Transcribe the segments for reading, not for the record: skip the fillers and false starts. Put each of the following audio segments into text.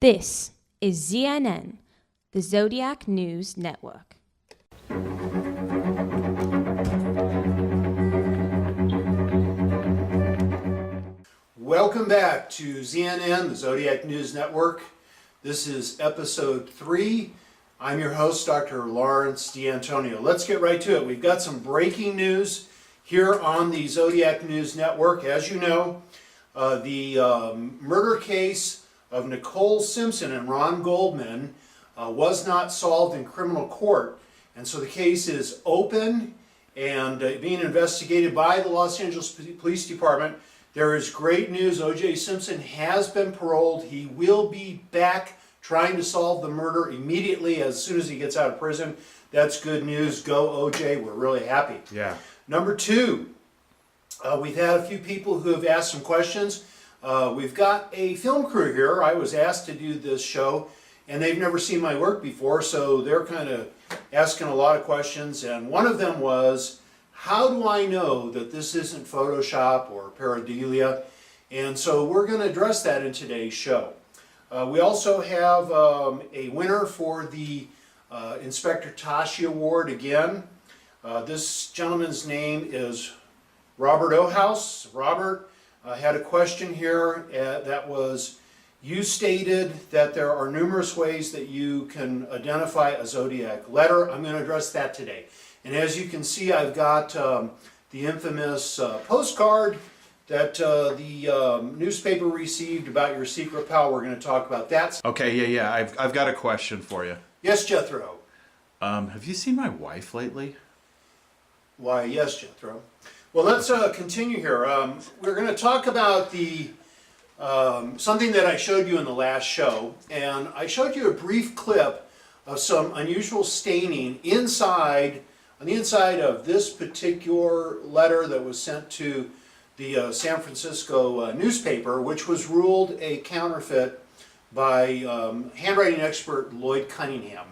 This is ZNN, the Zodiac News Network. Welcome back to ZNN, the Zodiac News Network. This is episode 3. I'm your host, Dr. Lawrence D'Antonio. Let's get right to it. We've got some breaking news here on the Zodiac News Network. As you know, the murder case of Nicole Simpson and Ron Goldman was not solved in criminal court. And so the case is open and being investigated by the Los Angeles Police Department. There is great news. O.J. Simpson has been paroled. He will be back trying to solve the murder immediately as soon as he gets out of prison. That's good news. Go O.J. We're really happy. Yeah. Number 2, we've had a few people who have asked some questions. We've got a film crew here. I was asked to do this show, and they've never seen my work before, so they're kind of asking a lot of questions. And one of them was, how do I know that this isn't Photoshop or pareidolia? And so we're going to address that in today's show. We also have a winner for the Inspector Tashi Award again. This gentleman's name is Robert Ohouse. Robert had a question here that was, you stated that there are numerous ways that you can identify a zodiac letter. I'm going to address that today. And as you can see, I've got the infamous postcard that the newspaper received about your secret pal. We're going to talk about that. Okay, yeah. I've got a question for you. Yes, Jethro. Have you seen my wife lately? Why, yes, Jethro. Well, let's continue here. We're going to talk about the something that I showed you in the last show. And I showed you a brief clip of some unusual staining on the inside of this particular letter that was sent to the San Francisco newspaper, which was ruled a counterfeit by handwriting expert Lloyd Cunningham.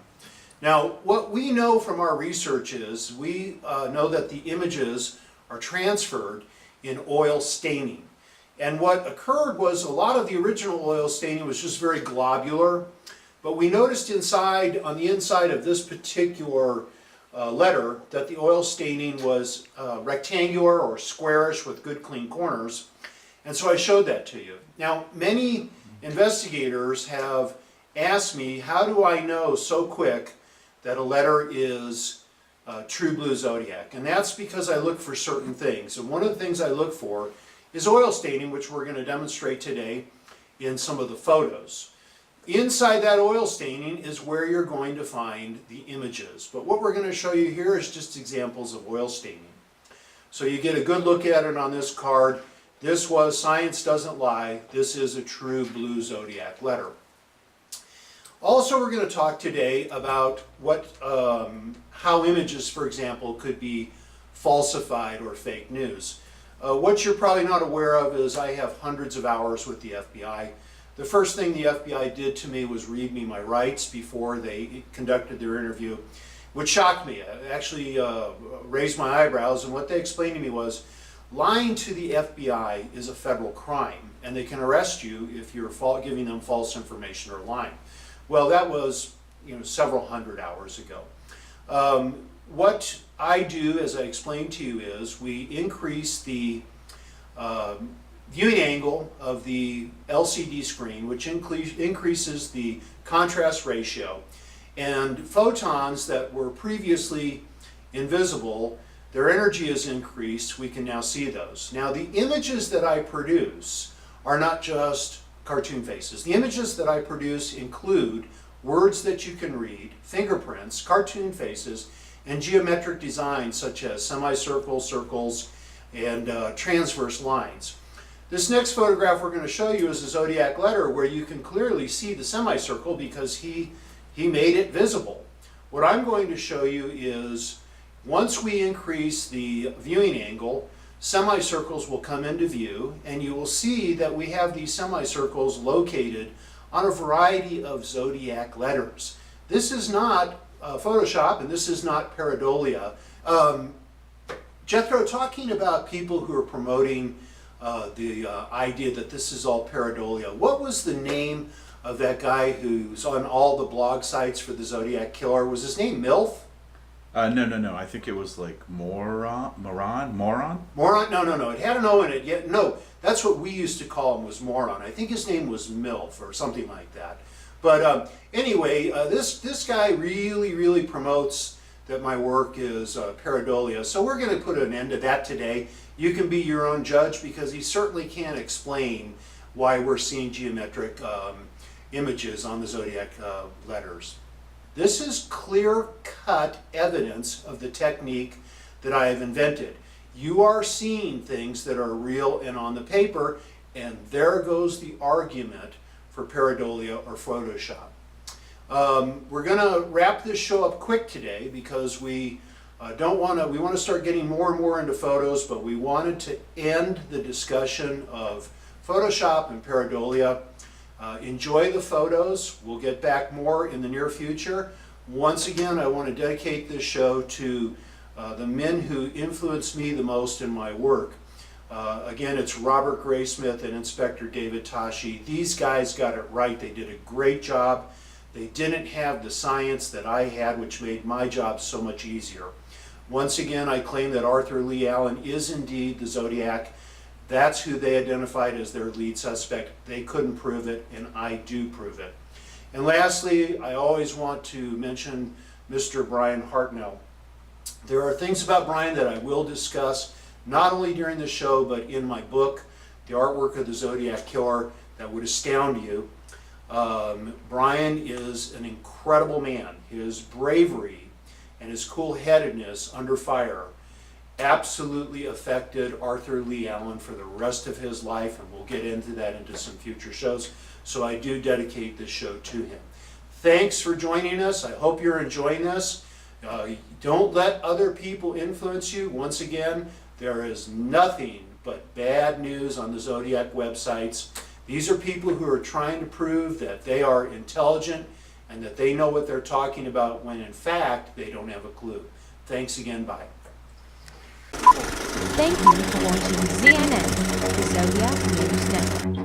Now, what we know from our research is we know that the images are transferred in oil staining. And what occurred was a lot of the original oil staining was just very globular, but we noticed on the inside of this particular letter that the oil staining was rectangular or squarish with good clean corners, and so I showed that to you. Now, many investigators have asked me, how do I know so quick that a letter is true blue zodiac? And that's because I look for certain things, and one of the things I look for is oil staining, which we're going to demonstrate today in some of the photos. Inside that oil staining is where you're going to find the images. But what we're going to show you here is just examples of oil staining. So you get a good look at it on this card. This was Science Doesn't Lie. This is a true blue zodiac letter. Also, we're going to talk today about how images, for example, could be falsified or fake news. What you're probably not aware of is I have hundreds of hours with the FBI. The first thing the FBI did to me was read me my rights before they conducted their interview, which shocked me. It actually raised my eyebrows, and what they explained to me was lying to the FBI is a federal crime, and they can arrest you if you're giving them false information or lying. Well, that was several hundred hours ago. What I do, as I explained to you, is we increase the viewing angle of the LCD screen, which increases the contrast ratio, and photons that were previously invisible, their energy is increased. We can now see those. Now, the images that I produce are not just cartoon faces. The images that I produce include words that you can read, fingerprints, cartoon faces, and geometric designs such as semicircles, circles, and transverse lines. This next photograph we're going to show you is a zodiac letter where you can clearly see the semicircle because he made it visible. What I'm going to show you is once we increase the viewing angle, semicircles will come into view, and you will see that we have these semicircles located on a variety of zodiac letters. This is not Photoshop, and this is not pareidolia. Jethro, talking about people who are promoting the idea that this is all pareidolia, what was the name of that guy who's on all the blog sites for the Zodiac Killer. Was his name MILF? No. I think it was like moron. Moron? No. It had an O in it. Yet no, that's what we used to call him, was Moron. I think his name was MILF or something like that. But anyway, this guy really promotes that my work is pareidolia. So we're going to put an end to that today. You can be your own judge, because he certainly can't explain why we're seeing geometric images on the Zodiac letters. This is clear-cut evidence of the technique that I have invented. You are seeing things that are real and on the paper, and there goes the argument for pareidolia or Photoshop. We're going to wrap this show up quick today, because we want to start getting more and more into photos, but we wanted to end the discussion of Photoshop and pareidolia. Enjoy the photos. We'll get back more in the near future. Once again, I want to dedicate this show to the men who influenced me the most in my work. Again, it's Robert Graysmith and Inspector David Tashi. These guys got it right. They did a great job. They didn't have the science that I had, which made my job so much easier. Once again, I claim that Arthur Leigh Allen is indeed the Zodiac. That's who they identified as their lead suspect. They couldn't prove it, and I do prove it. And lastly, I always want to mention Mr. Brian Hartnell. There are things about Brian that I will discuss, not only during the show, but in my book, The Artwork of the Zodiac Killer, that would astound you. Brian is an incredible man. His bravery and his cool-headedness under fire absolutely affected Arthur Leigh Allen for the rest of his life, and we'll get into that into some future shows. So I do dedicate this show to him. Thanks for joining us. I hope you're enjoying this. Don't let other people influence you. Once again, there is nothing but bad news on the Zodiac websites. These are people who are trying to prove that they are intelligent and that they know what they're talking about, when in fact they don't have a clue. Thanks again. Bye. Thank you for watching CNN, the Zodiac News Network.